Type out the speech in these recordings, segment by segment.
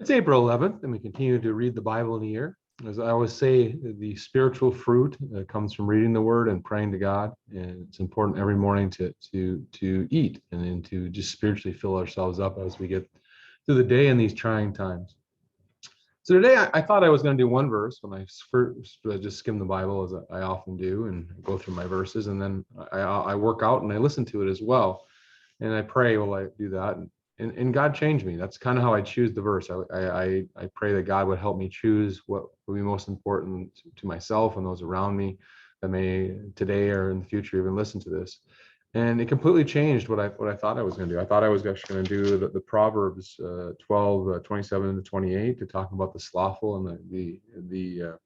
It's April 11th, and we continue to read the Bible in a year. As I always say, the spiritual fruit comes from reading the Word and praying to God. And it's important every morning to eat and then to just spiritually fill ourselves up as we get through the day in these trying times. So today I thought I was going to do one verse when I first just skim the Bible, as I often do, and go through my verses, and then I work out and I listen to it as well, and I pray while I do that. And God changed me. That's kind of how I choose the verse. I pray that God would help me choose what would be most important to myself and those around me that may today or in the future even listen to this. And it completely changed what I thought I was going to do. I thought I was actually going to do the Proverbs 12, 27 to 28 to talk about the slothful and the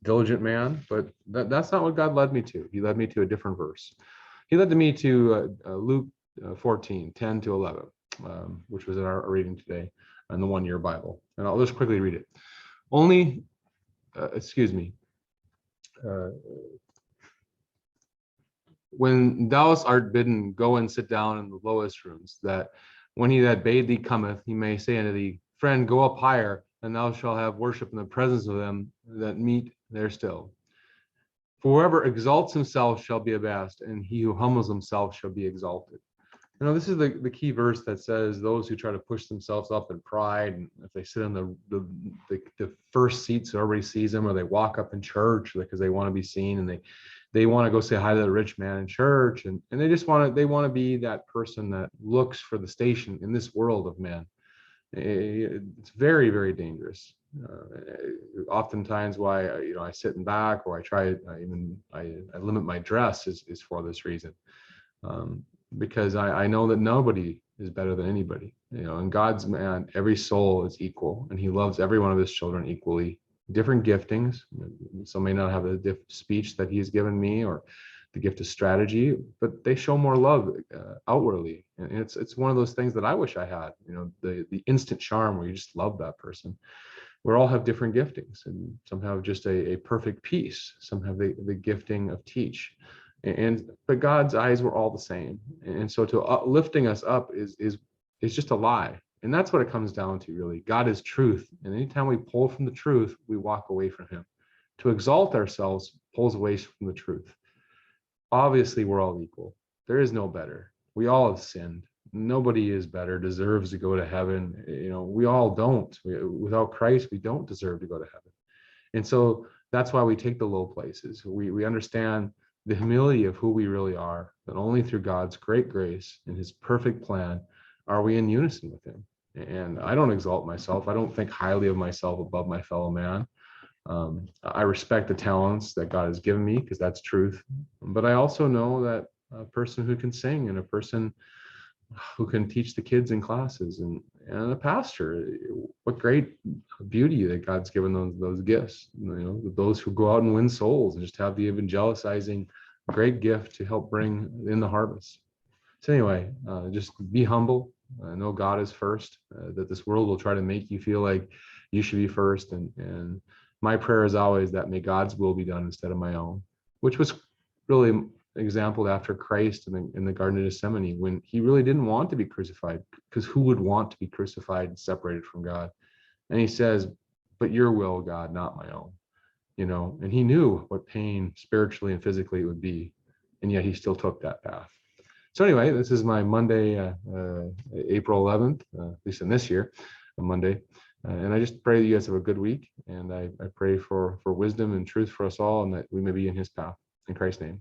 diligent man, but that's not what God led me to. He led me to a different verse. He led me to Luke 14, 10 to 11. Which was in our reading today in the 1-year Bible. And I'll just quickly read it. When thou art bidden, go and sit down in the lowest rooms, that when he that bade thee cometh, he may say unto thee, Friend, go up higher, and thou shalt have worship in the presence of them that meet there still. For whoever exalts himself shall be abased, and he who humbles himself shall be exalted. You know, this is the key verse that says those who try to push themselves up in pride, and if they sit in the first seat so everybody sees them, or they walk up in church because they want to be seen, and they want to go say hi to the rich man in church, and they just want to be that person that looks for the station in this world of man. It's very, very dangerous. Oftentimes why I sit in back, or I limit my dress is for this reason. Because I know that nobody is better than anybody. In God's man, every soul is equal, and he loves every one of his children equally. Different giftings. Some may not have a speech that he's given me, or the gift of strategy, but they show more love outwardly. And it's one of those things that I wish I had, the instant charm where you just love that person. We all have different giftings, and some have just a perfect peace. Some have the gifting of teach. But God's eyes were all the same, and so lifting us up is just a lie, and that's what it comes down to, really. God is truth, and anytime we pull from the truth, we walk away from him. To exalt ourselves pulls away from the truth. Obviously, we're all equal. There is no better. We all have sinned. Nobody is better, deserves to go to heaven. We all don't. Without Christ, we don't deserve to go to heaven, and so that's why we take the low places. We understand the humility of who we really are, that only through God's great grace and his perfect plan are we in unison with him. And I don't exalt myself. I don't think highly of myself above my fellow man. I respect the talents that God has given me, because that's truth. But I also know that a person who can sing, and a person who can teach the kids in classes, and a pastor, what great beauty that God's given those gifts. Those who go out and win souls and just have the evangelizing great gift to help bring in the harvest. So anyway, just be humble. Know God is first. That this world will try to make you feel like you should be first. And my prayer is always that may God's will be done instead of my own, which was really exampled after Christ in the Garden of Gethsemane, when he really didn't want to be crucified, because who would want to be crucified and separated from God? And he says, but your will, God, not my own. And he knew what pain spiritually and physically it would be, and yet he still took that path. So anyway, this is my Monday, April 11th, at least in this year, a Monday. And I just pray that you guys have a good week, and I pray for wisdom and truth for us all, and that we may be in his path. In Christ's name.